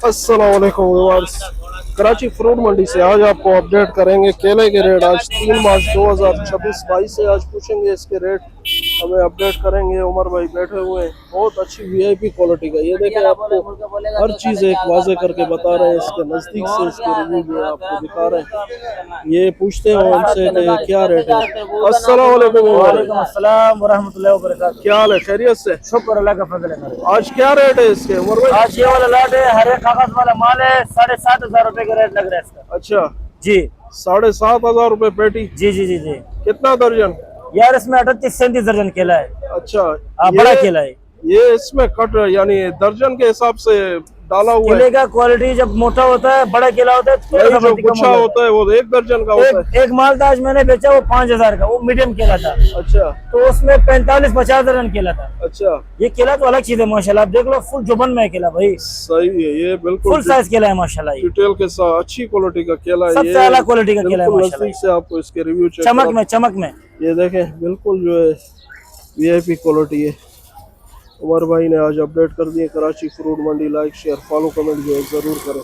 अस्सलाम वालेकुम viewers. Karachi fruit मंडी से आज आपको अपडेट करेंगे केले के रेट। आज 3 मार्च 2026 भाई से आज पूछेंगे इसके रेट, हमें अपडेट करेंगे। उमर भाई बैठे हुए हैं, बहुत अच्छी वीआईपी क्वालिटी का। ये देखें, आपको हर चीज़ एक वाजे करके बता रहे हैं। इसके नज़दीक से इसके रिव्यू जो है आपको दिखा रहे हैं। ये पूछते हैं उनसे कि क्या रेट है। अस्सलाम वालेकुम उमर भाई। अस्सलाम वरहमतुल्लाहि वबरकातुहू। क्या हाल है, खैरियत से? शुक्र अल्लाह का फजल है। आज क्या रेट है इसके उमर भाई? आज ये वाला लाट है, हरे कागज वाला माल है, 7,500 रुपए का रेट लग रहा है इसका। अच्छा, जी 7,500 रुपए पेटी। जी जी जी जी। कितना दर्जन? यार इसमें 38-37 दर्जन केला है। अच्छा, बड़ा केला है। ये इसमें कट यानी दर्जन के हिसाब से डाला हुआ केले है। का क्वालिटी जब मोटा होता है, बड़ा केला होता है तो नहीं, जो कम गुच्छा होता है वो 1 दर्जन का होता है। एक माल था आज मैंने बेचा, वो 5,000 का, वो मीडियम केला था। अच्छा तो उसमें 45-50 दर्जन केला था। अच्छा, ये केला तो अलग चीज है माशाल्लाह। आप देख लो, फुल जुबन में है केला भाई, सही है। ये बिल्कुल फुल साइज केला है माशाल्लाह। ये डिटेल के साथ अच्छी क्वालिटी का केला है। सबसे आला क्वालिटी का केला है बिल्कुल माशाल्लाह। नजदीक से आपको इसके रिव्यू चेक चमक में ये देखें, बिल्कुल जो है वीआईपी क्वालिटी है। उमर भाई ने आज अपडेट कर दिए कराची फ्रूट मंडी। लाइक शेयर फॉलो कमेंट जो है जरूर करें।